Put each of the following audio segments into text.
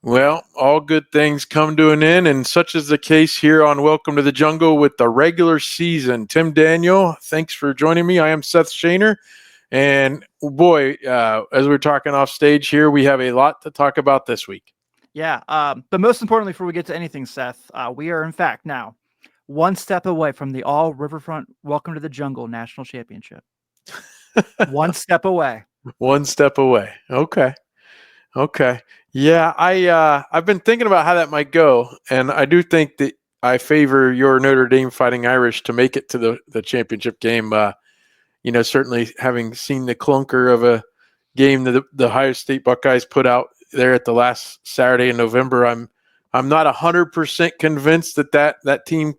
Well, all good things come to an end, and such is the case here on Welcome to the Jungle with the regular season. Tim Daniel, thanks for joining me. I am Seth Shaner, and boy, as we're talking off stage here, we have a lot to talk about this week. Yeah, but most importantly, before we get to anything, Seth, we are in fact now one step away from the All Riverfront Welcome to the Jungle National Championship. One step away. One step away. Okay. Yeah, I've been thinking about how that might go, and I do think that I favor your Notre Dame Fighting Irish to make it to the championship game. Certainly having seen the clunker of a game that the Ohio State Buckeyes put out there at the last Saturday in November, I'm not 100% convinced that team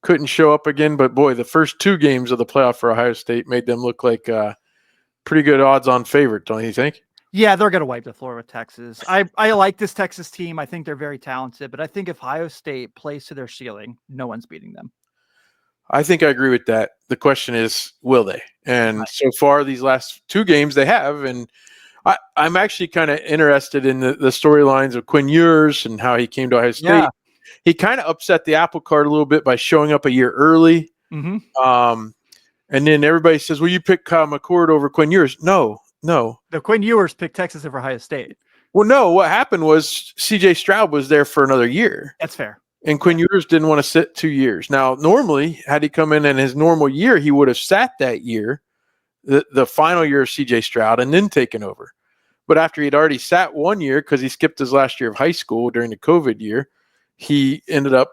couldn't show up again. But boy, the first two games of the playoff for Ohio State made them look like pretty good odds-on favorite, don't you think? Yeah, they're going to wipe the floor with Texas. I like this Texas team. I think they're very talented, but I think if Ohio State plays to their ceiling, no one's beating them. I think I agree with that. The question is, will they? And so far, these last two games, they have. And I'm actually kind of interested in the storylines of Quinn Ewers and how he came to Ohio State. Yeah. He kind of upset the apple cart a little bit by showing up a year early. Mm-hmm. And then everybody says, well, you picked Kyle McCord over Quinn Ewers. No. The Quinn Ewers picked Texas over Ohio State. Well, no. What happened was C.J. Stroud was there for another year. That's fair. And Quinn Ewers didn't want to sit 2 years. Now, normally, had he come in his normal year, he would have sat that year, the final year of C.J. Stroud, and then taken over. But after he'd already sat 1 year because he skipped his last year of high school during the COVID year, he ended up,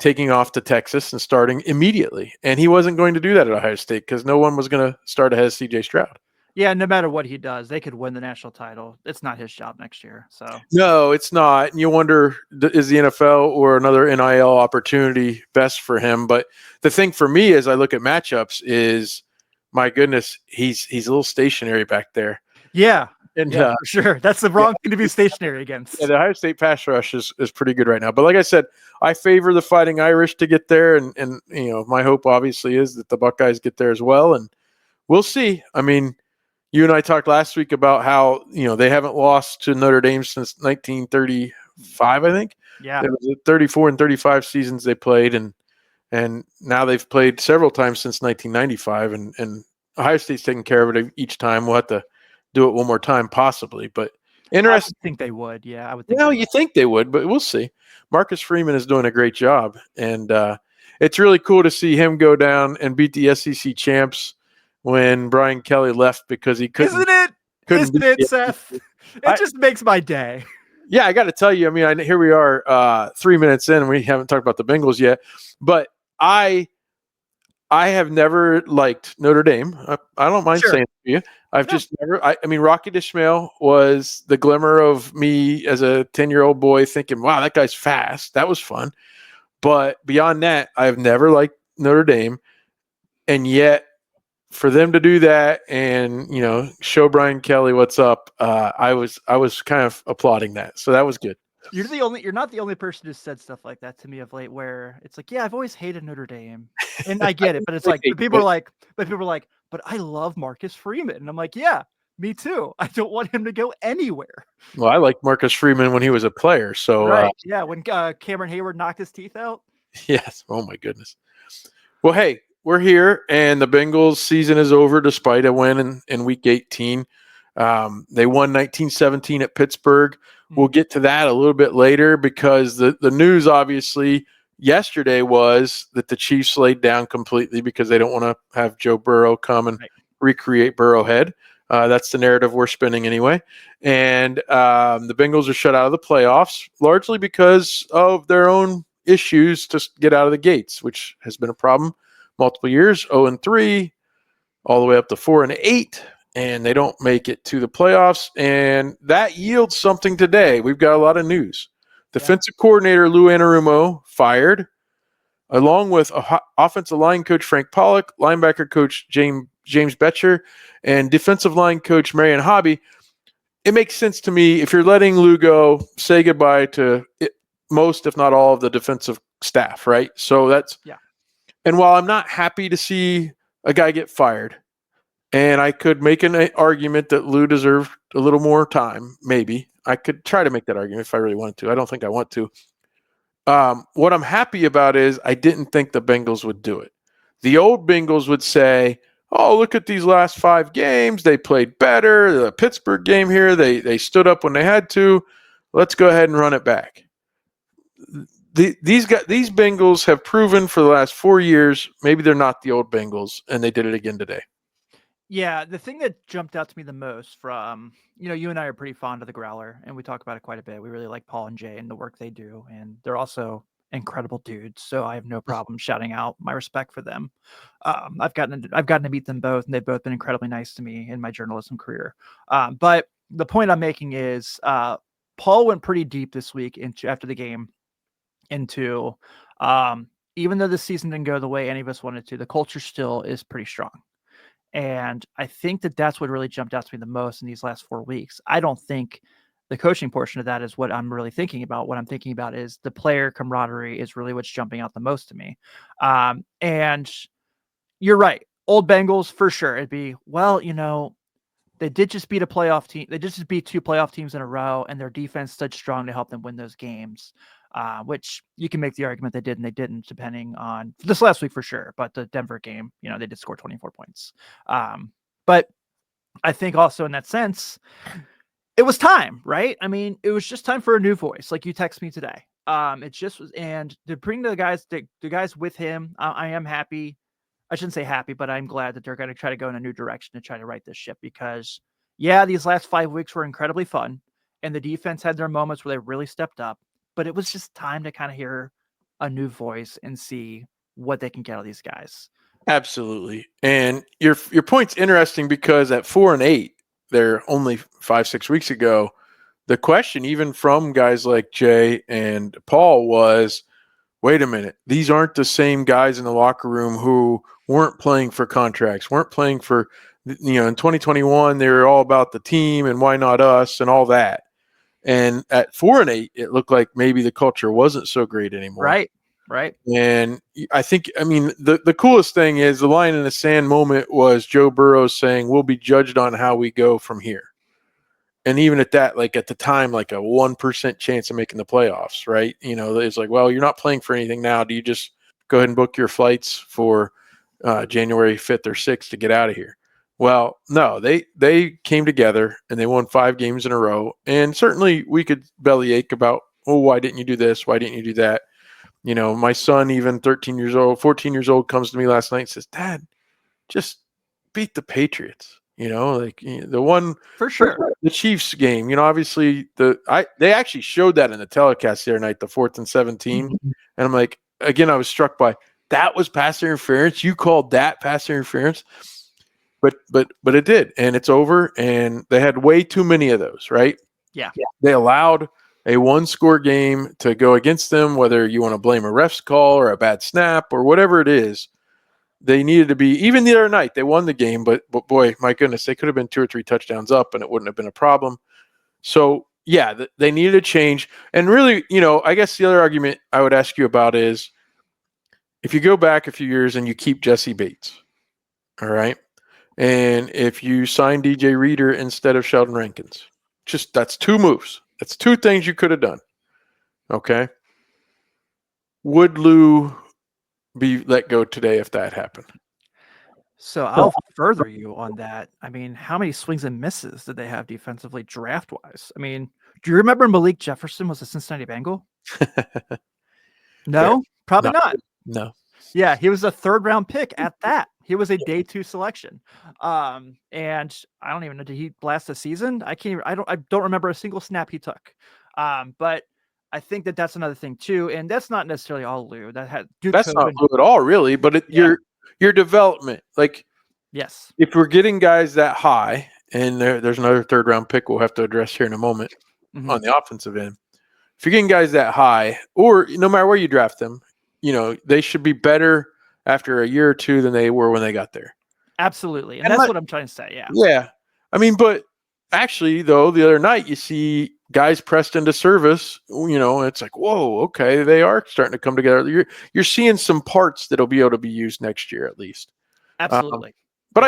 taking off to Texas and starting immediately. And he wasn't going to do that at Ohio State because no one was going to start ahead of C.J. Stroud. Yeah, no matter what he does, they could win the national title. It's not his job next year. So no, it's not. And you wonder, is the NFL or another NIL opportunity best for him? But the thing for me as I look at matchups is, my goodness, he's a little stationary back there. Yeah. And for sure. That's the wrong thing to be stationary against. Yeah, the Ohio State pass rush is pretty good right now. But like I said, I favor the Fighting Irish to get there. And my hope obviously is that the Buckeyes get there as well. And we'll see. I mean, you and I talked last week about how, they haven't lost to Notre Dame since 1935, I think. Yeah. It was 34 and 35 seasons they played, and now they've played several times since 1995, and Ohio State's taking care of it each time. We'll have to do it one more time possibly, but interesting. I think they would. Yeah, I would think. Well, you think they would, but we'll see. Marcus Freeman is doing a great job, and it's really cool to see him go down and beat the SEC champs when Brian Kelly left because he couldn't. Isn't it, Seth? It just makes my day. Yeah, I got to tell you, I mean, here we are 3 minutes in, and we haven't talked about the Bengals yet, but I have never liked Notre Dame. I don't mind saying it to you. I've just never. I mean, Rocky D'Ishmael was the glimmer of me as a 10-year-old boy thinking, wow, that guy's fast. That was fun. But beyond that, I've never liked Notre Dame. And yet, for them to do that and, show Brian Kelly what's up, I was kind of applauding that. So that was good. You're not the only person who said stuff like that to me of late, where it's like, yeah, I've always hated Notre Dame, and I get it, but it's like people are like, but I love Marcus Freeman, and I'm like, yeah, me too. I don't want him to go anywhere. Well, I liked Marcus Freeman when he was a player, so right, yeah, when Cameron Hayward knocked his teeth out. Yes. Oh my goodness. Well, hey, we're here, and the Bengals season is over despite a win in Week 18. They won 19-17 at Pittsburgh. We'll get to that a little bit later because the news obviously yesterday was that the Chiefs laid down completely because they don't want to have Joe Burrow come and recreate Burrowhead. That's the narrative we're spinning anyway. And the Bengals are shut out of the playoffs largely because of their own issues to get out of the gates, which has been a problem multiple years, 0-3, all the way up to 4-8. And they don't make it to the playoffs, and that yields something today. We've got a lot of news. Defensive coordinator Lou Anarumo fired, along with offensive line coach Frank Pollack, linebacker coach James Betcher, and defensive line coach Marion Hobby. It makes sense to me if you're letting Lou go, say goodbye to most, if not all, of the defensive staff, right? So that's – And while I'm not happy to see a guy get fired, And I could make an argument that Lou deserved a little more time. Maybe I could try to make that argument if I really wanted to. I don't think I want to. What I'm happy about is I didn't think the Bengals would do it. The old Bengals would say, "Oh, look at these last 5 games. They played better. The Pittsburgh game here, they stood up when they had to. Let's go ahead and run it back." These Bengals have proven for the last 4 years, maybe they're not the old Bengals, and they did it again today. Yeah, the thing that jumped out to me the most from, you and I are pretty fond of the Growler, and we talk about it quite a bit. We really like Paul and Jay and the work they do, and they're also incredible dudes. So I have no problem shouting out my respect for them. I've gotten to meet them both, and they've both been incredibly nice to me in my journalism career. But the point I'm making is, Paul went pretty deep this week after the game into, even though the season didn't go the way any of us wanted to, the culture still is pretty strong. And I think that that's what really jumped out to me the most in these last 4 weeks. I don't think the coaching portion of that is what I'm really thinking about. What I'm thinking about is the player camaraderie is really what's jumping out the most to me. And you're right. Old Bengals for sure. It'd be, well, they did just beat a playoff team. They just beat 2 playoff teams in a row, and their defense stood strong to help them win those games. Which you can make the argument they did and they didn't, depending on this last week for sure. But the Denver game, they did score 24 points. But I think also in that sense, it was time, right? I mean, it was just time for a new voice, like you text me today. It just was, and to bring the guys with him, I am happy. I shouldn't say happy, but I'm glad that they're going to try to go in a new direction to try to right this ship because, yeah, these last 5 weeks were incredibly fun, and the defense had their moments where they really stepped up. But it was just time to kind of hear a new voice and see what they can get out of these guys. Absolutely. And your point's interesting because at 4-8, they're only 5-6 weeks ago. The question, even from guys like Jay and Paul, was, wait a minute, these aren't the same guys in the locker room who weren't playing for contracts, weren't playing for, in 2021, they were all about the team and why not us and all that. And at 4-8, it looked like maybe the culture wasn't so great anymore. Right. And I think, the coolest thing is the line in the sand moment was Joe Burrow saying, we'll be judged on how we go from here. And even at that, like at the time, like a 1% chance of making the playoffs, right? It's like, well, you're not playing for anything now. Do you just go ahead and book your flights for January 5th or 6th to get out of here? Well, no, they came together and they won 5 games in a row. And certainly we could bellyache about, oh, why didn't you do this? Why didn't you do that? My son, even 14 years old, comes to me last night and says, Dad, just beat the Patriots. The one for sure, the Chiefs game, obviously they actually showed that in the telecast the other night, the 4th and 17. Mm-hmm. And I'm like, again, I was struck by that was pass interference. You called that pass interference. But it did, and it's over, and they had way too many of those, right? Yeah. They allowed a 1-score game to go against them, whether you want to blame a ref's call or a bad snap or whatever it is. They needed to be, even the other night, they won the game, but boy, my goodness, they could have been 2 or 3 touchdowns up, and it wouldn't have been a problem. So, yeah, they needed a change. And really, I guess the other argument I would ask you about is if you go back a few years and you keep Jesse Bates, all right? And if you sign DJ Reader instead of Sheldon Rankins, that's 2 moves. That's 2 things you could have done. Okay. Would Lou be let go today if that happened? So I'll further you on that. I mean, how many swings and misses did they have defensively draft wise? I mean, do you remember Malik Jefferson was a Cincinnati Bengal? No, probably not. No. Yeah, he was a 3rd round pick at that. He was a day 2 selection. And I don't even know, did he blast the season? I don't remember a single snap he took. But I think that's another thing too. And that's not necessarily all Lou. That's not Lou at all, really, but your development, like, yes, if we're getting guys that high, and there's another 3rd round pick we'll have to address here in a moment on the offensive end. If you're getting guys that high, or no matter where you draft them, they should be better after a year or 2 than they were when they got there. Absolutely. And that's what I'm trying to say. Yeah. Yeah. But actually, though, the other night you see guys pressed into service, it's like, whoa, okay, they are starting to come together. You're seeing some parts that'll be able to be used next year at least. Absolutely. But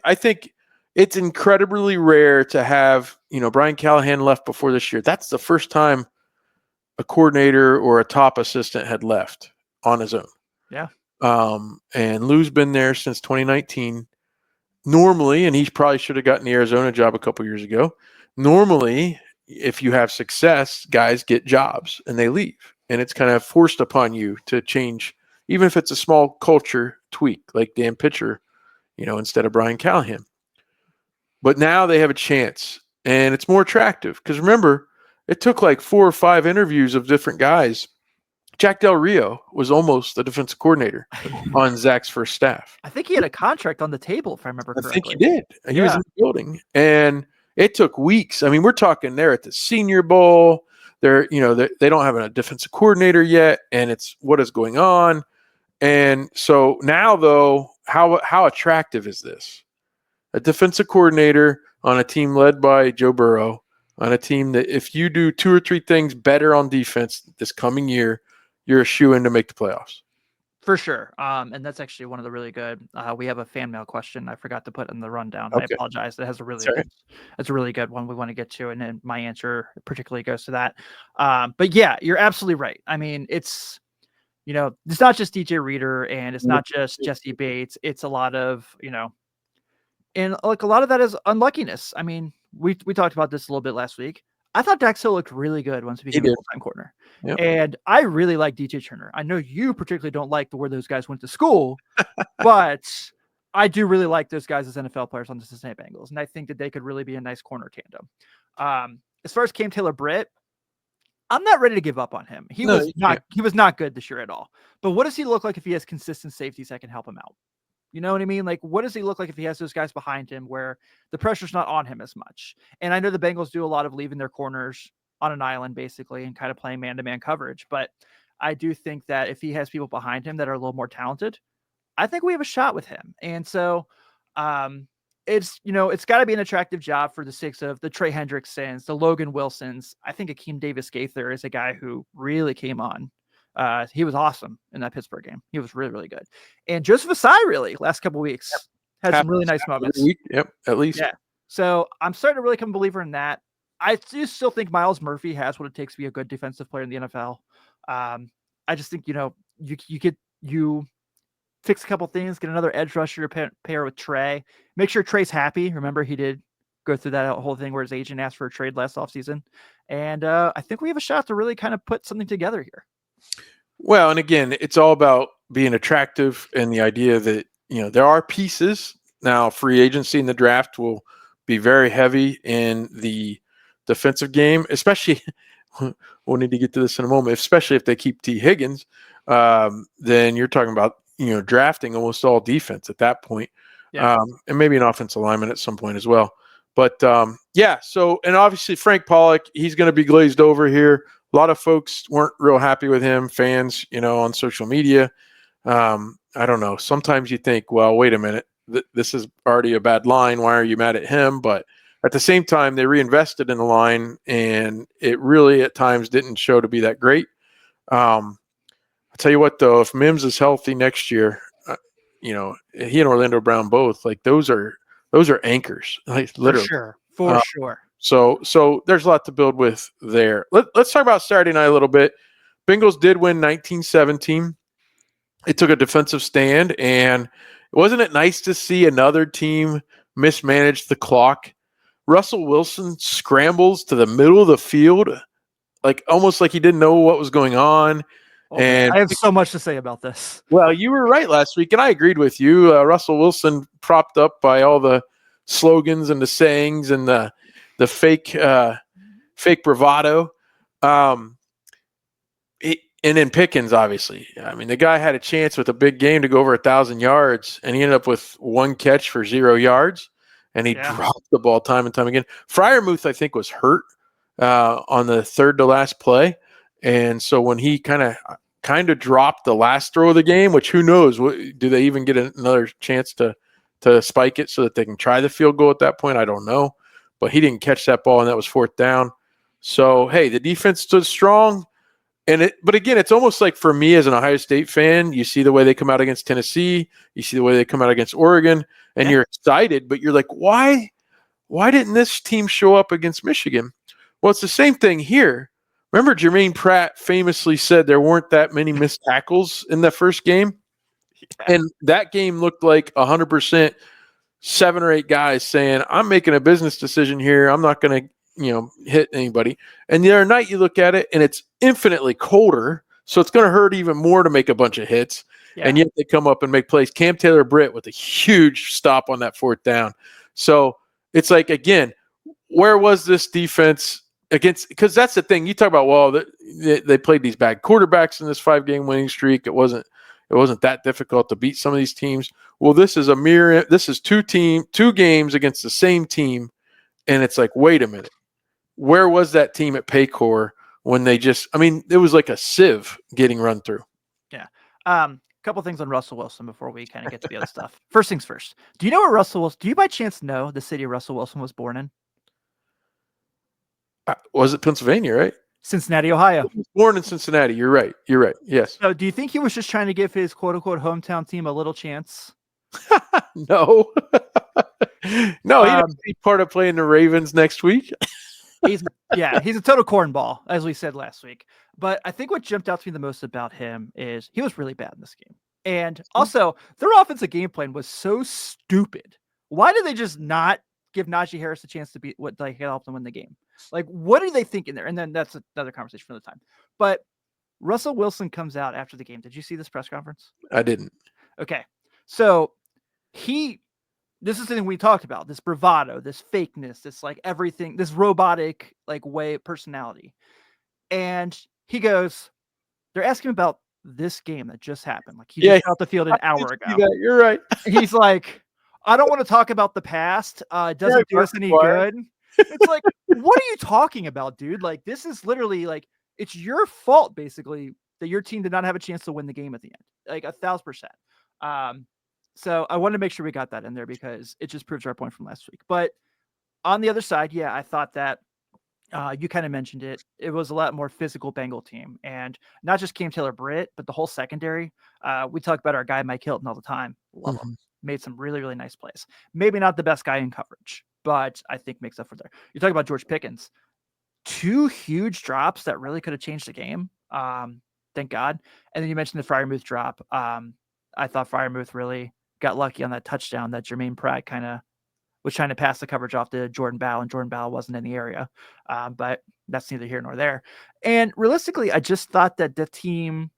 I think it's incredibly rare to have, Brian Callahan left before this year. That's the first time a coordinator or a top assistant had left on his own. Yeah. And Lou's been there since 2019. Normally, and he probably should have gotten the Arizona job a couple years ago. Normally, if you have success, guys get jobs and they leave. And it's kind of forced upon you to change, even if it's a small culture tweak, like Dan Pitcher, instead of Brian Callahan. But now they have a chance, and it's more attractive. Because remember, it took like 4 or 5 interviews of different guys. Jack Del Rio was almost the defensive coordinator on Zach's first staff. I think he had a contract on the table, if I remember correctly. I think he did. He was in the building, and it took weeks. I mean, we're talking they're at the Senior Bowl. They're, they don't have a defensive coordinator yet, and it's what is going on. And so now, though, how attractive is this? A defensive coordinator on a team led by Joe Burrow, on a team that if you do 2 or 3 things better on defense this coming year, you're a shoo-in to make the playoffs. For sure. And that's actually one of the really good. We have a fan mail question I forgot to put in the rundown. Okay. I apologize. It has it's a really good one we want to get to, and then my answer particularly goes to that. But yeah, you're absolutely right. I mean, it's it's not just DJ Reader and it's not just Jesse Bates. It's a lot of and like a lot of that is unluckiness. I mean, we talked about this a little bit last week. I thought Dax Hill looked really good once he became a full-time corner. Yep. And I really like DJ Turner. I know you particularly don't like where those guys went to school, but I do really like those guys as NFL players on the Cincinnati Bengals. And I think that they could really be a nice corner tandem. As far as Cam Taylor-Britt, I'm not ready to give up on him. He was not good this year at all. But what does he look like if he has consistent safeties that can help him out? You know what I mean? Like, what does he look like if he has those guys behind him where the pressure's not on him as much? And I know the Bengals do a lot of leaving their corners on an island, basically, and kind of playing man-to-man coverage. But I do think that if he has people behind him that are a little more talented, I think we have a shot with him. And so it's got to be an attractive job for the sakes of the Trey Hendricksons, the Logan Wilsons. I think Akeem Davis-Gaither is a guy who really came on. He was awesome in that Pittsburgh game. He was really, really good. And Joseph Asai, really, last couple of weeks, had some really nice moments. Yep, at least. Yeah. So I'm starting to really become a believer in that. I do still think Miles Murphy has what it takes to be a good defensive player in the NFL. I just think, you fix a couple things, get another edge rusher to pair with Trey. Make sure Trey's happy. Remember, he did go through that whole thing where his agent asked for a trade last offseason. And I think we have a shot to really kind of put something together here. Well, and again, it's all about being attractive and the idea that, there are pieces. Now, free agency in the draft will be very heavy in the defensive game, especially we'll need to get to this in a moment, especially if they keep Tee Higgins, then you're talking about, drafting almost all defense at that point. Yeah. And maybe an offensive lineman at some point as well. But so, and obviously Frank Pollack, he's going to be glazed over here. A lot of folks weren't real happy with him, fans, on social media. I don't know. Sometimes you think, well, wait a minute, this is already a bad line. Why are you mad at him? But at the same time, they reinvested in the line, and it really at times didn't show to be that great. I'll tell you what, though, if Mims is healthy next year, he and Orlando Brown both, like those are anchors, like literally. For sure. So there's a lot to build with there. Let's talk about Saturday night a little bit. Bengals did win 19-17. It took a defensive stand, and wasn't it nice to see another team mismanage the clock? Russell Wilson scrambles to the middle of the field, like almost like he didn't know what was going on. And I have so much to say about this. Well, you were right last week, and I agreed with you. Russell Wilson, propped up by all the slogans and the sayings and the fake bravado. And then Pickens, obviously. I mean, the guy had a chance with a big game to go over 1,000 yards, and he ended up with 1 catch for 0 yards, and he dropped the ball time and time again. Freiermuth, I think, was hurt on the third to last play, and so when he kind of dropped the last throw of the game, which who knows, do they even get another chance to spike it so that they can try the field goal at that point? I don't know, but he didn't catch that ball, and that was 4th down. So, hey, the defense stood strong. But again, it's almost like for me as an Ohio State fan, you see the way they come out against Tennessee, you see the way they come out against Oregon, and you're excited, but you're like, why didn't this team show up against Michigan? Well, it's the same thing here. Remember, Jermaine Pratt famously said there weren't that many missed tackles in the first game, and that game looked like 100%. 7 or 8 guys saying, I'm making a business decision here. I'm not going to, hit anybody. And the other night you look at it and it's infinitely colder. So it's going to hurt even more to make a bunch of hits. Yeah. And yet they come up and make plays. Cam Taylor-Britt with a huge stop on that 4th down. So it's like, again, where was this defense against? Because that's the thing. You talk about, well, they played these bad quarterbacks in this 5-game winning streak. It wasn't that difficult to beat some of these teams. Well, this is two games against the same team, and it's like, wait a minute, where was that team at Paycor when they it was like a sieve getting run through. Yeah. Couple things on Russell Wilson before we kind of get to the other stuff. First things first. Do you know where do you by chance know the city Russell Wilson was born in? Was it Pennsylvania, right? Cincinnati, Ohio. He was born in Cincinnati. You're right. Yes. So do you think he was just trying to give his quote unquote hometown team a little chance? No. No, he doesn't be part of playing the Ravens next week. He's a total cornball, as we said last week. But I think what jumped out to me the most about him is he was really bad in this game. And also, their offensive game plan was so stupid. Why did they just not give Najee Harris a chance to be what like help them win the game? Like, what are they thinking there? And then that's another conversation for the time. But Russell Wilson comes out after the game. Did you see this press conference? I didn't. Okay. So this is the thing we talked about, this bravado, this fakeness, this like everything, this robotic like way of personality. And he goes, they're asking about this game that just happened. Like he just got off the field an hour ago. You're right. He's like, I don't want to talk about the past. It doesn't do us any good. It's like, what are you talking about, dude? Like, this is literally like, it's your fault basically that your team did not have a chance to win the game at the end. Like 1,000%. So I wanted to make sure we got that in there because it just proves our point from last week. But on the other side, yeah, I thought that you kind of mentioned it. It was a lot more physical Bengal team, and not just Cam Taylor-Britt, but the whole secondary. We talk about our guy Mike Hilton all the time. Love him. Made some really, really nice plays. Maybe not the best guy in coverage, but I think makes up for there. You talk about George Pickens. 2 huge drops that really could have changed the game. Thank God. And then you mentioned the Freiermuth drop. I thought Freiermuth really got lucky on that touchdown that Jermaine Pratt kind of was trying to pass the coverage off to Jordan Bell, and Jordan Bell wasn't in the area. But that's neither here nor there. And realistically, I just thought that the team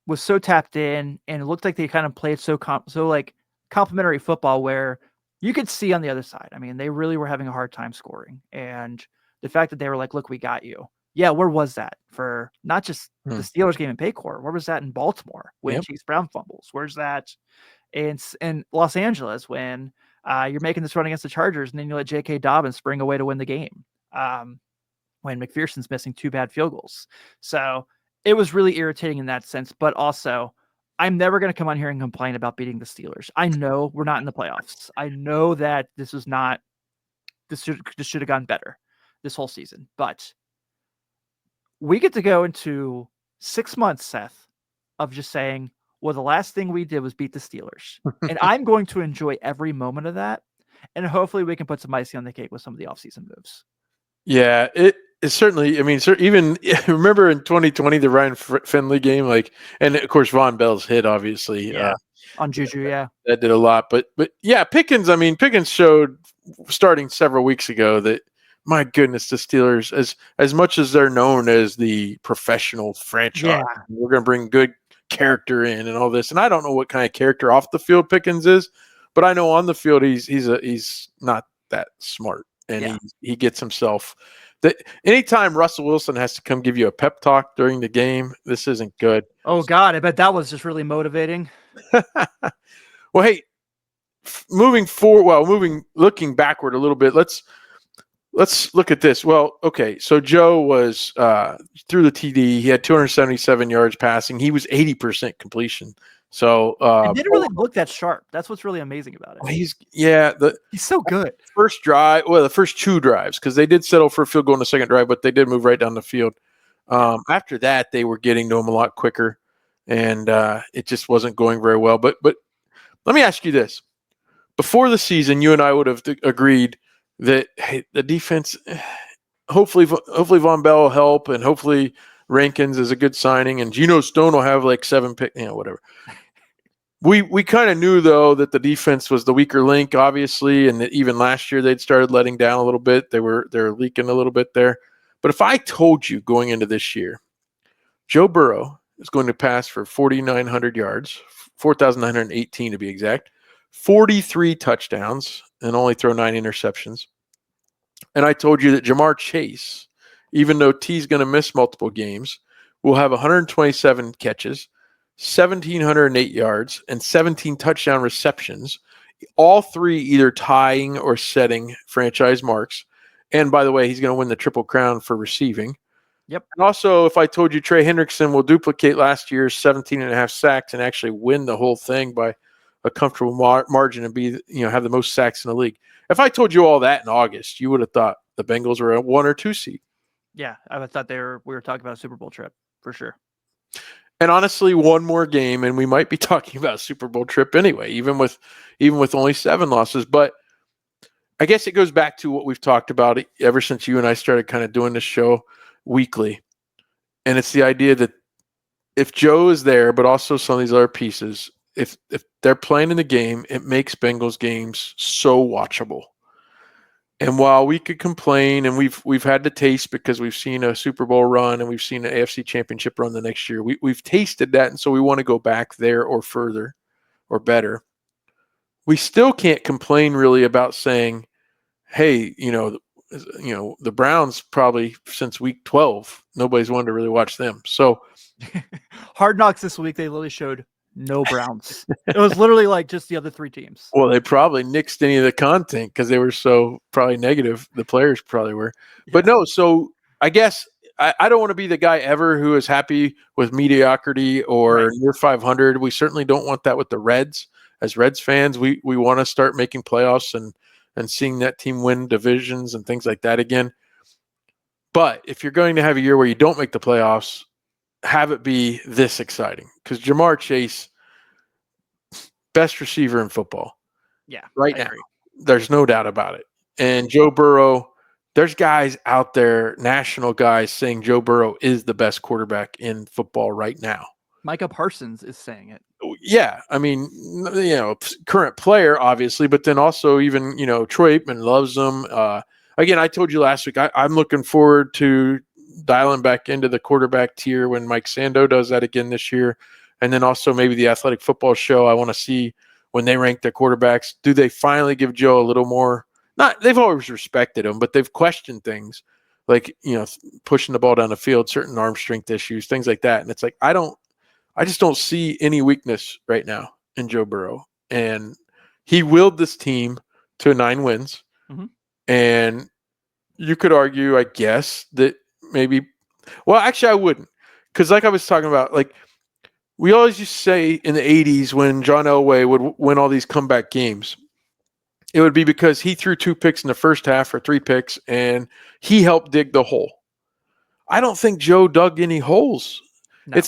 was so tapped in, and it looked like they kind of played so like complimentary football where you could see on the other side. I mean, they really were having a hard time scoring. And the fact that they were like, look, we got you. Yeah, where was that for not just the Steelers game in Paycor? Where was that in Baltimore when Chase Brown fumbles? Where's that in Los Angeles when you're making this run against the Chargers and then you let J.K. Dobbins spring away to win the game when McPherson's missing 2 bad field goals? So it was really irritating in that sense. But also, I'm never going to come on here and complain about beating the Steelers. I know we're not in the playoffs. I know that this should have gone better this whole season. But we get to go into 6 months, Seth, of just saying, well, the last thing we did was beat the Steelers. And I'm going to enjoy every moment of that. And hopefully we can put some icing on the cake with some of the offseason moves. Yeah, it's certainly, I mean, even remember in 2020, the Ryan Finley game, and of course, Von Bell's hit, obviously. On Juju, that did a lot. But yeah, Pickens showed starting several weeks ago that, my goodness, the Steelers, as much as they're known as the professional franchise, we're going to bring good character in and all this. And I don't know what kind of character off the field Pickens is, but I know on the field he's not that smart, and he gets himself. That anytime Russell Wilson has to come give you a pep talk during the game, this isn't good. Oh God, I bet that was just really motivating. Well, hey, looking backward a little bit, let's look at this. Well, okay, so Joe was through the TD. He had 277 yards passing. He was 80% completion. So it didn't really look that sharp. That's what's really amazing about it. He's so good. First drive, the first 2 drives, because they did settle for a field goal in the second drive, but they did move right down the field. After that, they were getting to him a lot quicker, and it just wasn't going very well. But let me ask you this: before the season, you and I would have agreed that, hey, the defense, hopefully Von Bell will help, and hopefully Rankins is a good signing, and Geno Stone will have like 7 picks, whatever. We kind of knew, though, that the defense was the weaker link, obviously, and that even last year they'd started letting down a little bit. They're leaking a little bit there. But if I told you going into this year, Joe Burrow is going to pass for 4,900 yards, 4,918 to be exact, 43 touchdowns, and only throw 9 interceptions. And I told you that Jamar Chase, even though T's going to miss multiple games, will have 127 catches, 1,708 yards, and 17 touchdown receptions, all 3 either tying or setting franchise marks. And by the way, he's going to win the Triple Crown for receiving. Yep. And also, if I told you Trey Hendrickson will duplicate last year's 17.5 sacks and actually win the whole thing by a comfortable margin and be, have the most sacks in the league. If I told you all that in August, you would have thought the Bengals were a 1 or 2 seed. Yeah, I thought we were talking about a Super Bowl trip for sure. And honestly, one more game, and we might be talking about a Super Bowl trip anyway, even with only 7 losses. But I guess it goes back to what we've talked about ever since you and I started kind of doing this show weekly. And it's the idea that if Joe is there, but also some of these other pieces, if they're playing in the game, it makes Bengals games so watchable. And while we could complain, and we've had the taste because we've seen a Super Bowl run and we've seen an AFC Championship run the next year, we've tasted that, and so we want to go back there or further or better. We still can't complain really about saying, hey, the Browns probably since week 12, nobody's wanted to really watch them. So Hard Knocks this week, they literally showed no Browns. It was literally like just the other 3 teams. Well, they probably nixed any of the content because they were so probably negative. The players probably were. Yeah. But no, so I guess I don't want to be the guy ever who is happy with mediocrity or near 500. We certainly don't want that with the Reds. As Reds fans, we want to start making playoffs and seeing that team win divisions and things like that again. But if you're going to have a year where you don't make the playoffs, have it be this exciting, because Jamar Chase, best receiver in football. Yeah, right now. There's no doubt about it. And Joe Burrow, there's guys out there, national guys, saying Joe Burrow is the best quarterback in football right now. Micah Parsons is saying it. Yeah, I mean, current player, obviously, but then also even, Troy Aikman loves him. Again, I told you last week, I'm looking forward to dialing back into the quarterback tier when Mike Sando does that again this year. And then also maybe the Athletic Football Show, I want to see when they rank their quarterbacks, do they finally give Joe a little more? They've always respected him, but they've questioned things like, pushing the ball down the field, certain arm strength issues, things like that. And it's like, I just don't see any weakness right now in Joe Burrow. And he willed this team to 9 wins. Mm-hmm. And you could argue, I guess, that maybe, well, actually I wouldn't. Because like I was talking about, like, we always used to say in the 80s when John Elway would win all these comeback games, it would be because he threw 2 picks in the first half or 3 picks, and he helped dig the hole. I don't think Joe dug any holes. No.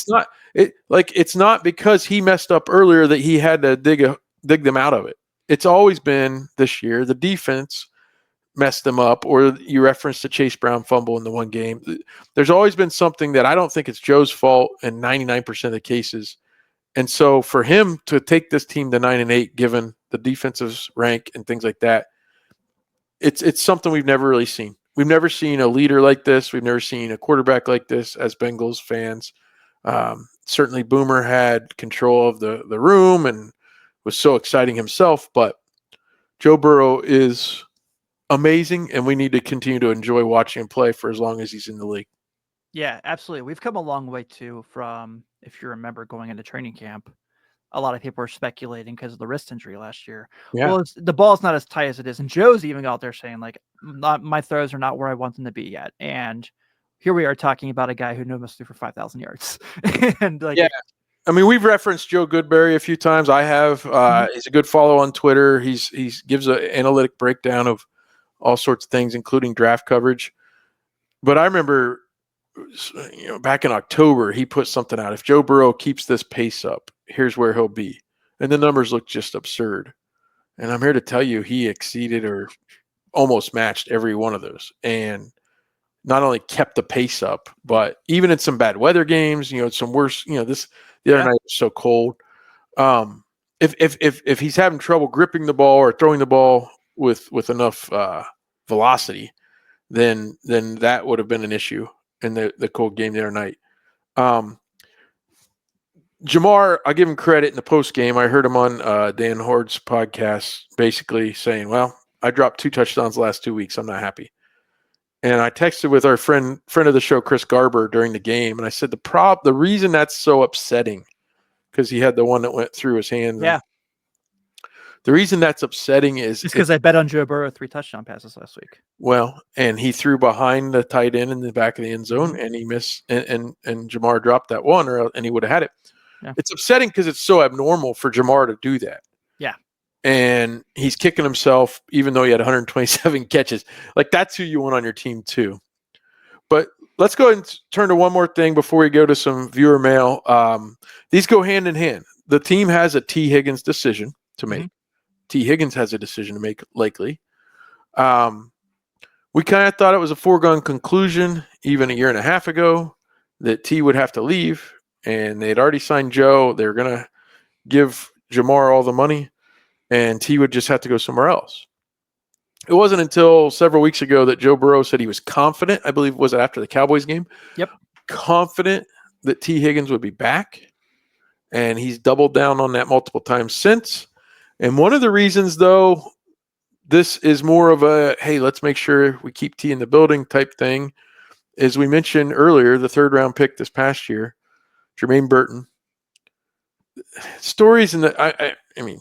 It's not because he messed up earlier that he had to dig them out of it. It's always been this year the defense messed them up, or you referenced the Chase Brown fumble in the one game. There's always been something that I don't think it's Joe's fault in 99% of the cases. And so for him to take this team to 9-8, given the defensive rank and things like that, it's something we've never really seen. We've never seen a leader like this. We've never seen a quarterback like this as Bengals fans. Certainly Boomer had control of the room and was so exciting himself, but Joe Burrow is amazing, and we need to continue to enjoy watching him play for as long as he's in the league. Yeah, absolutely. We've come a long way too from, if you remember, going into training camp. A lot of people were speculating because of the wrist injury last year. Yeah. Well, the ball's not as tight as it is, and Joe's even out there saying, like, my throws are not where I want them to be yet. And here we are talking about a guy who must threw for 5,000 yards. And yeah. I mean, we've referenced Joe Goodberry a few times. I have. He's a good follow on Twitter. He gives an analytic breakdown of all sorts of things, including draft coverage. But I remember, back in October, he put something out. If Joe Burrow keeps this pace up, here's where he'll be. And the numbers look just absurd. And I'm here to tell you he exceeded or almost matched every one of those. And not only kept the pace up, but even in some bad weather games, some worse, the other night was so cold. If he's having trouble gripping the ball or throwing the ball with enough velocity, then that would have been an issue in the cold game the other night. Jamar, I give him credit in the post game. I heard him on Dan Horde's podcast, basically saying, "Well, I dropped 2 touchdowns the last 2 weeks. I'm not happy." And I texted with our friend of the show, Chris Garber, during the game, and I said the reason that's so upsetting, because he had the one that went through his hands. Yeah. The reason that's upsetting is because I bet on Joe Burrow 3 touchdown passes last week. Well, and he threw behind the tight end in the back of the end zone, and he missed, and Jamar dropped that one, and he would have had it. Yeah. It's upsetting because it's so abnormal for Jamar to do that. Yeah. And he's kicking himself, even though he had 127 catches. Like, that's who you want on your team too. But let's go ahead and turn to one more thing before we go to some viewer mail. These go hand in hand. The team has a Tee Higgins decision to make. Tee Higgins has a decision to make, likely. We kind of thought it was a foregone conclusion even a year and a half ago that T would have to leave, and they'd already signed Joe. They're going to give Jamar all the money, and T would just have to go somewhere else. It wasn't until several weeks ago that Joe Burrow said he was confident, I believe, was it after the Cowboys game? Yep. Confident that Tee Higgins would be back, and he's doubled down on that multiple times since. And one of the reasons, though, this is more of a, hey, let's make sure we keep T in the building type thing. As we mentioned earlier, the 3rd-round pick this past year, Jermaine Burton. Stories in the, I mean.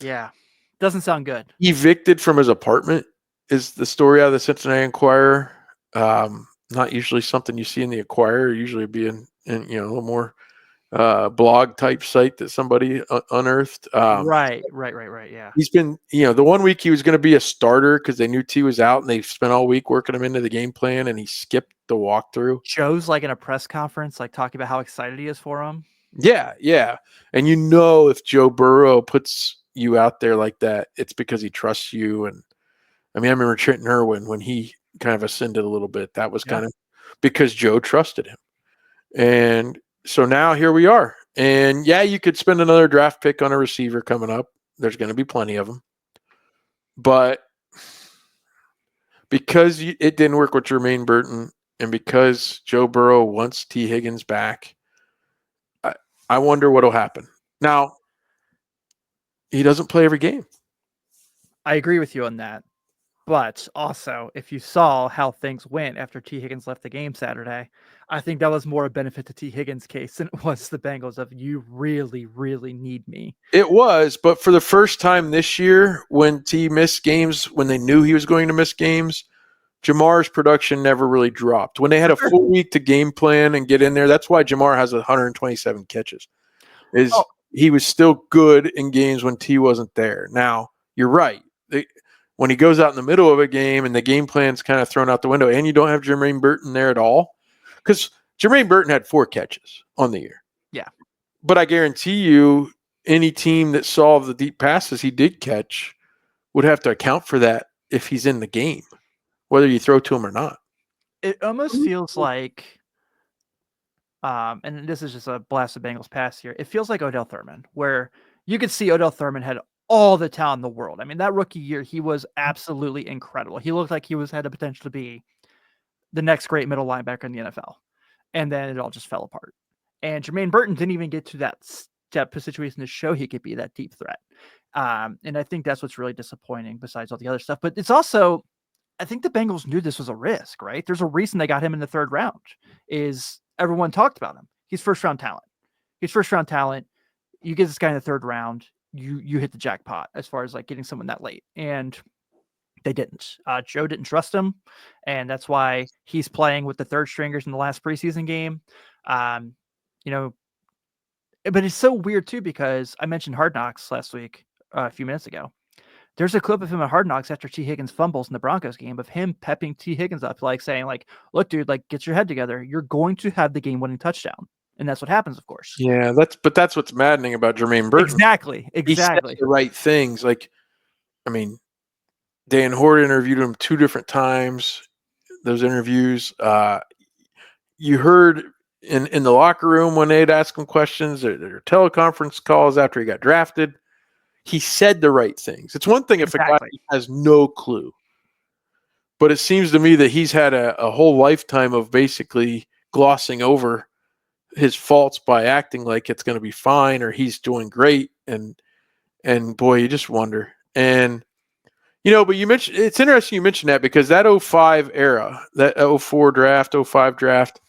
Yeah. Doesn't sound good. Evicted from his apartment is the story out of the Cincinnati Enquirer. Not usually something you see in the Enquirer. Usually be in a little more blog type site that somebody unearthed. Right. Yeah. He's been, the one week he was going to be a starter because they knew T was out, and they spent all week working him into the game plan, and he skipped the walkthrough. Joe's like in a press conference, like talking about how excited he is for him. Yeah. And if Joe Burrow puts you out there like that, it's because he trusts you. And I mean, I remember Trenton Irwin when he kind of ascended a little bit. That was kind of because Joe trusted him. And so now here we are. And you could spend another draft pick on a receiver coming up. There's going to be plenty of them. But because it didn't work with Jermaine Burton, and because Joe Burrow wants Tee Higgins back, I wonder what will happen. Now, he doesn't play every game. I agree with you on that. But also, if you saw how things went after Tee Higgins left the game Saturday, I think that was more a benefit to Tee Higgins' case than it was the Bengals of, you really, really need me. It was, but for the first time this year, when T missed games, when they knew he was going to miss games, Jamar's production never really dropped. When they had a full week to game plan and get in there, that's why Jamar has 127 catches. He was still good in games when T wasn't there. Now, you're right. When he goes out in the middle of a game and the game plan's kind of thrown out the window, and you don't have Jermaine Burton there at all, because Jermaine Burton had 4 catches on the year. Yeah. But I guarantee you, any team that saw the deep passes he did catch would have to account for that if he's in the game, whether you throw to him or not. It almost feels like, and this is just a blast of Bengals pass here, it feels like Odell Thurman, where you could see Odell Thurman had all the talent in the world. I mean, that rookie year, he was absolutely incredible. He looked like he had the potential to be the next great middle linebacker in the NFL. And then it all just fell apart. And Jermaine Burton didn't even get to that step of situation to show he could be that deep threat. And I think that's what's really disappointing besides all the other stuff. But it's also, I think the Bengals knew this was a risk, right? There's a reason they got him in the 3rd round, is everyone talked about him. He's first-round talent. You get this guy in the 3rd round, you hit the jackpot as far as like getting someone that late. And they didn't. Joe didn't trust him, and that's why he's playing with the 3rd stringers in the last preseason game. But it's so weird too, because I mentioned Hard Knocks last week, a few minutes ago. There's a clip of him at Hard Knocks after Tee Higgins fumbles in the Broncos game of him pepping Tee Higgins up, like saying, like, look, dude, like, get your head together. You're going to have the game-winning touchdown. And that's what happens, of course. Yeah, that's what's maddening about Jermaine Burton. Exactly. He said the right things. Like, I mean, Dan Horde interviewed him 2 different times. Those interviews, you heard in the locker room when they'd ask him questions, their teleconference calls after he got drafted. He said the right things. It's one thing if a guy has no clue, but it seems to me that he's had a whole lifetime of basically glossing over his faults by acting like it's going to be fine or he's doing great. And boy, you just wonder. And, but you mentioned, it's interesting you mentioned that because that 05 era, that 04 draft, 05 draft,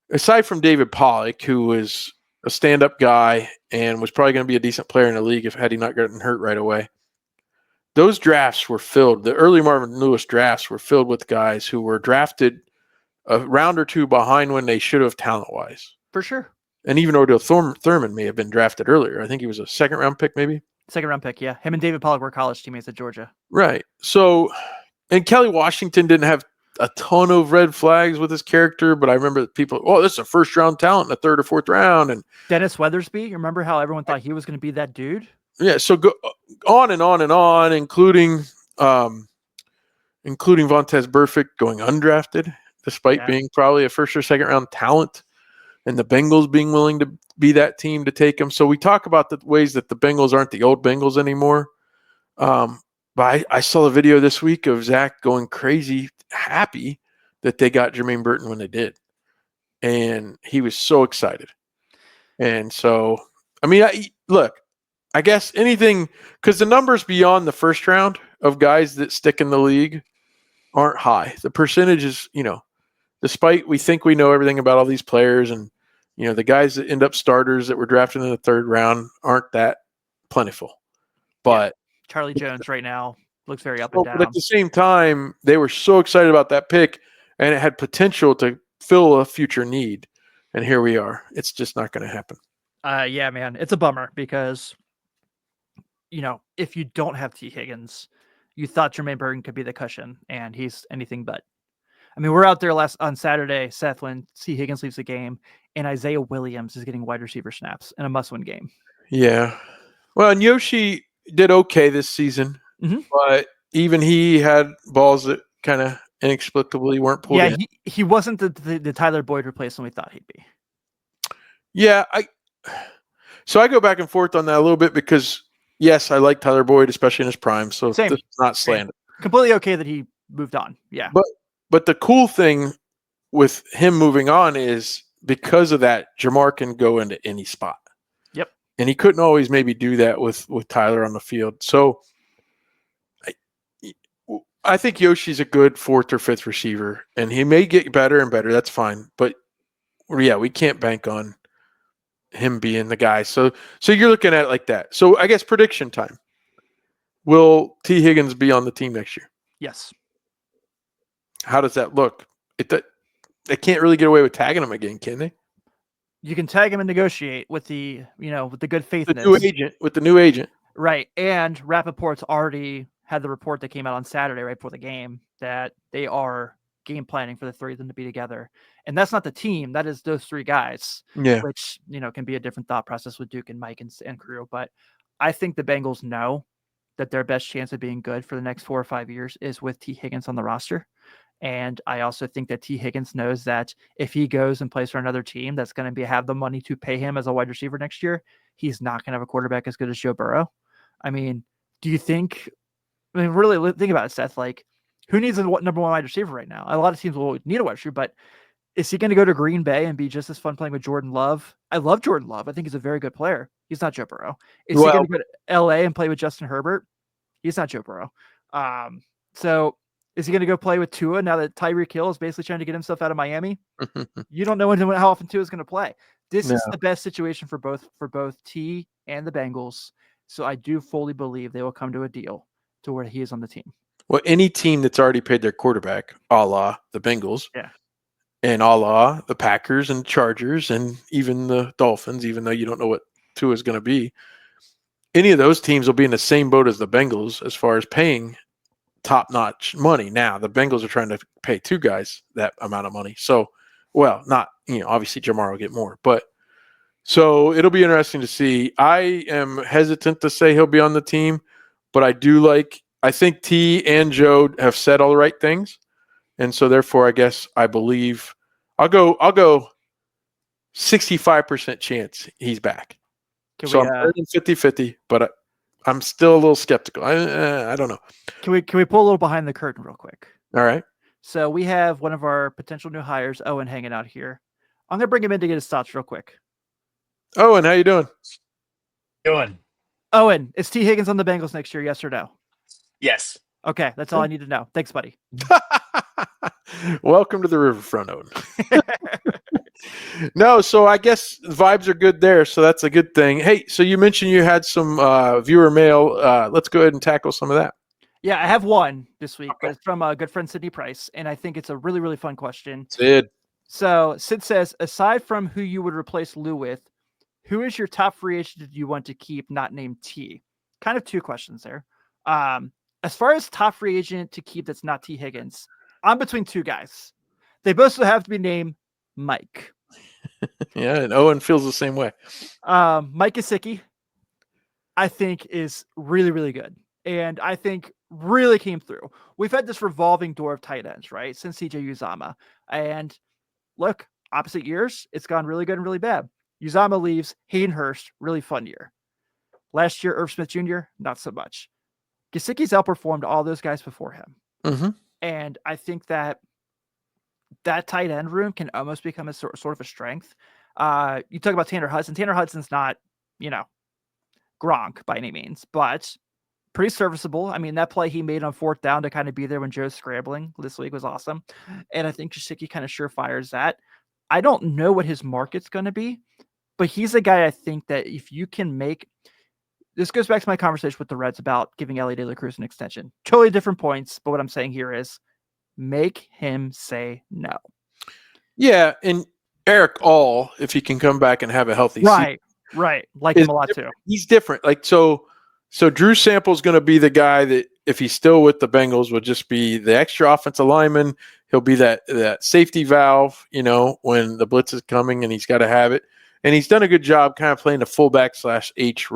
aside from David Pollack, who was a stand-up guy and was probably going to be a decent player in the league had he not gotten hurt right away, those drafts were filled. The early Marvin Lewis drafts were filled with guys who were drafted a round or 2 behind when they should have talent-wise. For sure. And even Odell Thurman may have been drafted earlier. I think he was a second-round pick, maybe? Second-round pick, yeah. Him and David Pollack were college teammates at Georgia. Right. So, and Kelly Washington didn't have a ton of red flags with his character, but I remember people, this is a first-round talent in the 3rd or 4th round. And Dennis Weathersby, you remember how everyone thought he was going to be that dude? Yeah, so go on and on and on, including Vontez Burfict going undrafted, despite being probably a 1st or 2nd round talent, and the Bengals being willing to be that team to take him. So we talk about the ways that the Bengals aren't the old Bengals anymore. But I saw a video this week of Zach going crazy, happy that they got Jermaine Burton when they did. And he was so excited. And so, I mean, look, I guess anything, because the numbers beyond the 1st round of guys that stick in the league aren't high. The percentage is, despite we think we know everything about all these players and, the guys that end up starters that were drafted in the 3rd round aren't that plentiful. But Charlie Jones right now looks very up and down. But at the same time, they were so excited about that pick and it had potential to fill a future need. And here we are. It's just not going to happen. Yeah, man. It's a bummer because if you don't have Tee Higgins, you thought Jermaine Burton could be the cushion, and he's anything but. I mean, we're out there on Saturday, Seth, when Tee Higgins leaves the game, and Isaiah Williams is getting wide receiver snaps in a must-win game. Yeah. Well, and Yoshi did okay this season, but even he had balls that kind of inexplicably weren't pulled in. Yeah, he wasn't the Tyler Boyd replacement we thought he'd be. Yeah, so I go back and forth on that a little bit because yes, I like Tyler Boyd, especially in his prime. So Same. It's not slander. Completely okay that he moved on. Yeah. But the cool thing with him moving on is because of that, Jamar can go into any spot. Yep. And he couldn't always maybe do that with Tyler on the field. So I think Yoshi's a good 4th or 5th receiver, and he may get better and better. That's fine. But yeah, we can't bank on him being the guy. So you're looking at it like that. So I guess prediction time. Will Tee Higgins be on the team next year? Yes. How does that look? They can't really get away with tagging him again, can they? You can tag him and negotiate with the good faithness. With the new agent. Right. And Rappaport's already had the report that came out on Saturday right before the game that they are game planning for the 3 of them to be together. And that's not the team. That is those 3 guys, which, can be a different thought process with Duke and Mike and crew. But I think the Bengals know that their best chance of being good for the next 4 or 5 years is with Tee Higgins on the roster. And I also think that Tee Higgins knows that if he goes and plays for another team that's going to have the money to pay him as a wide receiver next year, he's not going to have a quarterback as good as Joe Burrow. I mean, really think about it, Seth. Like, who needs a number 1 wide receiver right now? A lot of teams will need a wide receiver, but is he going to go to Green Bay and be just as fun playing with Jordan Love? I love Jordan Love. I think he's a very good player. He's not Joe Burrow. Is he going to go to LA and play with Justin Herbert? He's not Joe Burrow. So is he going to go play with Tua now that Tyreek Hill is basically trying to get himself out of Miami? You don't know how often Tua is going to play. This is the best situation for both T and the Bengals. So I do fully believe they will come to a deal to where he is on the team. Well, any team that's already paid their quarterback, a la the Bengals, and a la the Packers and Chargers and even the Dolphins, even though you don't know what Tua is going to be, any of those teams will be in the same boat as the Bengals as far as paying top-notch money. Now, the Bengals are trying to pay 2 guys that amount of money. So Well, not, obviously Jamar will get more, but so it'll be interesting to see. I am hesitant to say he'll be on the team, but I think T and Joe have said all the right things. And so therefore I believe I'll go 65% chance he's back. I'm better than 50-50, but I'm still a little skeptical. I don't know. Can we pull a little behind the curtain real quick? All right. So we have one of our potential new hires, Owen, hanging out here. I'm gonna bring him in to get his thoughts real quick. Owen, how you doing? Owen, is Tee Higgins on the Bengals next year? Yes or no? Yes. Okay, that's all I need to know. Thanks, buddy. Welcome to the Riverfront, Owen. No, so I guess vibes are good there, so that's a good thing. Hey, so you mentioned you had some viewer mail. Let's go ahead and tackle some of that. Yeah, I have one this week, but it's from a good friend, Sydney Price, and I think it's a really, really fun question. Sid. So Sid says, aside from who you would replace Lou with, who is your top free agent you want to keep, not named T? Kind of two questions there. As far as top free agent to keep that's not Tee Higgins, I'm between two guys. They both have to be named Mike. Yeah, and Owen feels the same way. Mike Gesicki, I think, is really, really good. And I think really came through. We've had this revolving door of tight ends, right? Since CJ Uzomah. And look, opposite years, it's gone really good and really bad. Uzomah leaves, Hayden Hurst, really fun year. Last year, Irv Smith Jr., not so much. Gesicki's outperformed all those guys before him. Mm-hmm. And I think that tight end room can almost become a sort of a strength. You talk about Tanner Hudson. Tanner Hudson's not, Gronk by any means, but pretty serviceable. I mean, that play he made on 4th down to kind of be there when Joe's scrambling this week was awesome. And I think Gesicki kind of surefires that. I don't know what his market's going to be, but he's a guy I think that if you can make – this goes back to my conversation with the Reds about giving Ellie De La Cruz an extension. Totally different points, but what I'm saying here is make him say no. Yeah, and Eric All, if he can come back and have a healthy season. Right. Like him a lot too. He's different. Like so Drew Sample's going to be the guy that if he's still with the Bengals would just be the extra offensive lineman. He'll be that safety valve, when the blitz is coming and he's got to have it. And he's done a good job kind of playing the fullback / H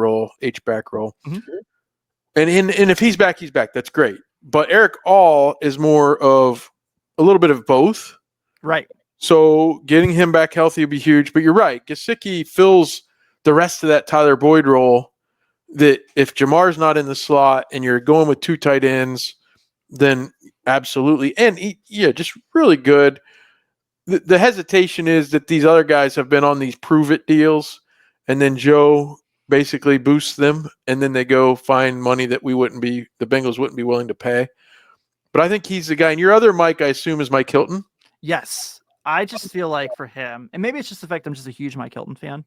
back role. Mm-hmm. And if he's back, he's back. That's great. But Eric All is more of a little bit of both. Right. So getting him back healthy would be huge. But you're right. Gesicki fills the rest of that Tyler Boyd role that if Jamar's not in the slot and you're going with two tight ends, then absolutely. And just really good. The hesitation is that these other guys have been on these prove-it deals, and then Joe basically boosts them, and then they go find money that the Bengals wouldn't be willing to pay. But I think he's the guy. And your other Mike, I assume, is Mike Hilton? Yes. I just feel like for him, and maybe it's just the fact I'm just a huge Mike Hilton fan,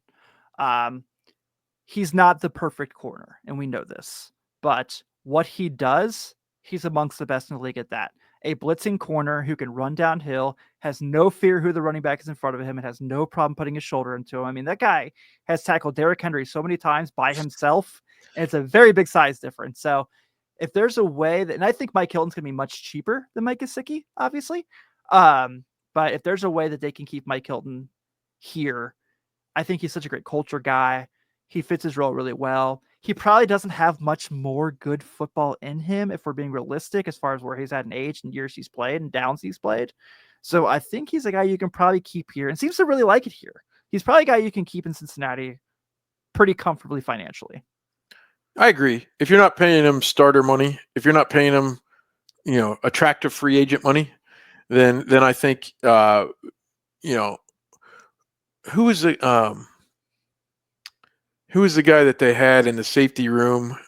he's not the perfect corner, and we know this. But what he does, he's amongst the best in the league at that. A blitzing corner who can run downhill, has no fear who the running back is in front of him, and has no problem putting his shoulder into him. I mean, that guy has tackled Derrick Henry so many times by himself, and it's a very big size difference. So if there's a way that, and I think Mike Hilton's going to be much cheaper than Mike Gesicki, obviously. But if there's a way that they can keep Mike Hilton here, I think he's such a great culture guy. He fits his role really well. He probably doesn't have much more good football in him if we're being realistic as far as where he's at in age and years he's played and downs he's played. So I think he's a guy you can probably keep here and seems to really like it here. He's probably a guy you can keep in Cincinnati pretty comfortably financially. I agree. If you're not paying him starter money, if you're not paying him, attractive free agent money, then I think, who is the guy that they had in the safety room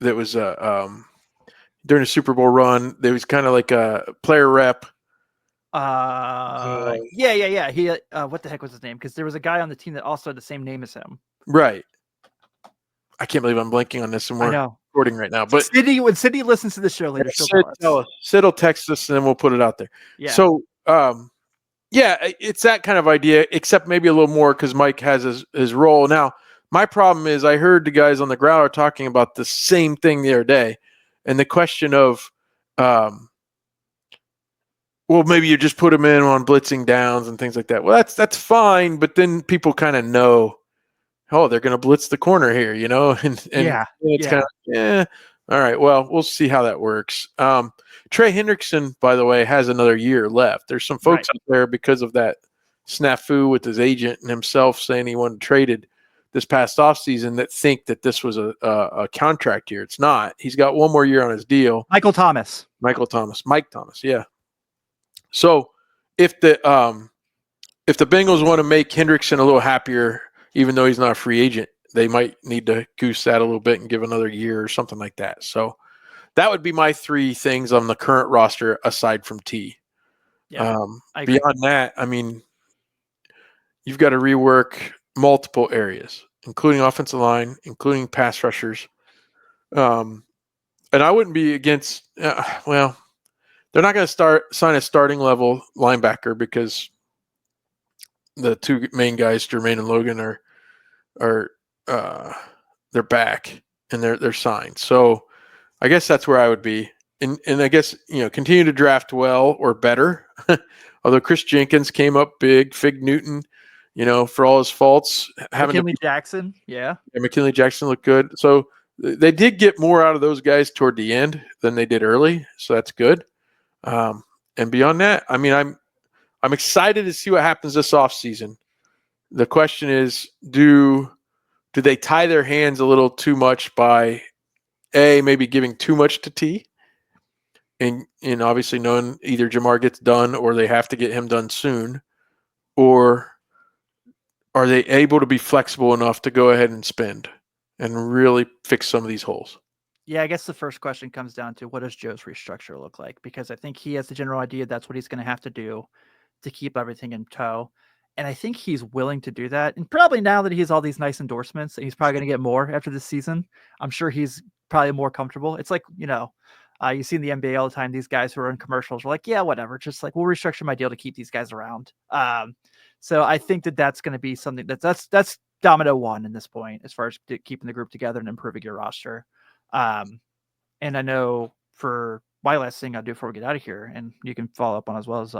that was during a Super Bowl run? There was kind of like a player rep. Yeah. He what the heck was his name? Because there was a guy on the team that also had the same name as him. Right. I can't believe I'm blanking on this, and we're recording right now. But when Sydney listens to the show later, Sid will text us, and then we'll put it out there. Yeah. So, it's that kind of idea, except maybe a little more because Mike has his role now. My problem is I heard the guys on the Growler talking about the same thing the other day, and the question of well, maybe you just put him in on blitzing downs and things like that. Well, that's fine, but then people kind of know, oh, they're going to blitz the corner here, and it's kind of all right. Well, we'll see how that works. Trey Hendrickson, by the way, has another year left. There's some folks out there because of that snafu with his agent and himself saying he wanted traded this past offseason that think that this was a contract year. It's not. He's got one more year on his deal. Mike Thomas, yeah. So if the Bengals want to make Hendrickson a little happier, even though he's not a free agent, they might need to goose that a little bit and give another year or something like that. So that would be my three things on the current roster aside from T. Yeah, beyond that, I mean, you've got to rework multiple areas, including offensive line, including pass rushers. And I wouldn't be against they're not going to sign a starting level linebacker because the two main guys, Jermaine and Logan, are they're back and they're signed. So I guess that's where I would be. And I guess, continue to draft well or better. Although Chris Jenkins came up big, Fig Newton, for all his faults. McKinley Jackson, yeah. McKinley Jackson looked good. So they did get more out of those guys toward the end than they did early. So that's good. And beyond that, I mean, I'm excited to see what happens this offseason. The question is, do they tie their hands a little too much by maybe giving too much to T? And obviously knowing either Jamar gets done or they have to get him done soon, or are they able to be flexible enough to go ahead and spend and really fix some of these holes? Yeah, I guess the first question comes down to what does Joe's restructure look like? Because I think he has the general idea that's what he's going to have to do to keep everything in tow. And I think he's willing to do that. And probably now that he has all these nice endorsements, and he's probably going to get more after this season, I'm sure he's probably more comfortable. It's like, you see in the NBA all the time, these guys who are in commercials are like, yeah, whatever. Just like, we'll restructure my deal to keep these guys around. So I think that's going to be something that's domino one in this point, as far as keeping the group together and improving your roster. And I know for my last thing I'll do before we get out of here, and you can follow up on as well as,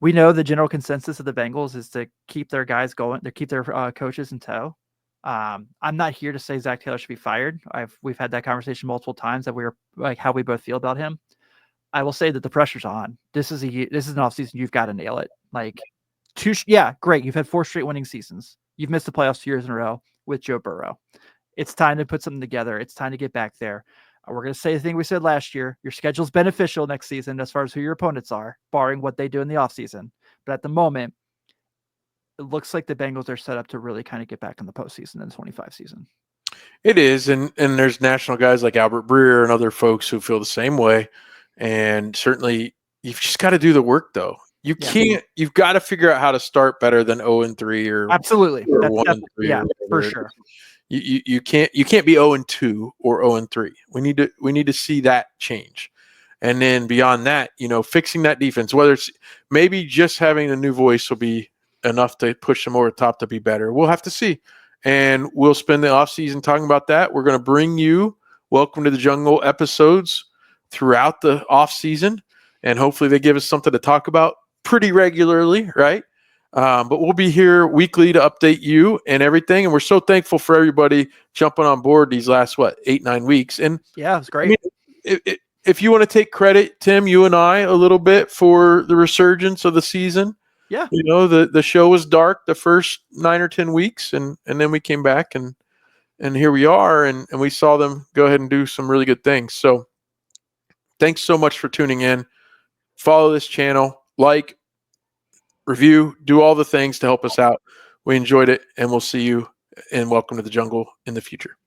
we know the general consensus of the Bengals is to keep their guys going, to keep their coaches in tow. I'm not here to say Zach Taylor should be fired. We've had that conversation multiple times that we're like how we both feel about him. I will say that the pressure's on. This is an offseason. You've got to nail it. Like great. You've had 4 straight winning seasons. You've missed the playoffs 2 years in a row with Joe Burrow. It's time to put something together. It's time to get back there. We're going to say the thing we said last year. Your schedule's beneficial next season as far as who your opponents are, barring what they do in the offseason. But at the moment, it looks like the Bengals are set up to really kind of get back in the postseason in the 25 season. It is, and there's national guys like Albert Breer and other folks who feel the same way. And certainly, you've just got to do the work, though. You've got to figure out how to start better than 0-3 or absolutely or 1-3. Yeah, for sure. You can't be 0-2 or 0-3. We need to see that change. And then beyond that, fixing that defense, whether it's maybe just having a new voice will be enough to push them over the top to be better. We'll have to see. And we'll spend the offseason talking about that. We're going to bring you Welcome to the Jungle episodes throughout the offseason. And hopefully they give us something to talk about pretty regularly, right? But we'll be here weekly to update you and everything. And we're so thankful for everybody jumping on board these last, 8-9 weeks. And yeah, it's great. I mean, if you want to take credit, Tim, you and I, a little bit for the resurgence of the season. Yeah. The show was dark the first 9 or 10 weeks, and then we came back and here we are, and we saw them go ahead and do some really good things. So thanks so much for tuning in. Follow this channel, like, review, do all the things to help us out. We enjoyed it, and we'll see you and Welcome to the Jungle in the future.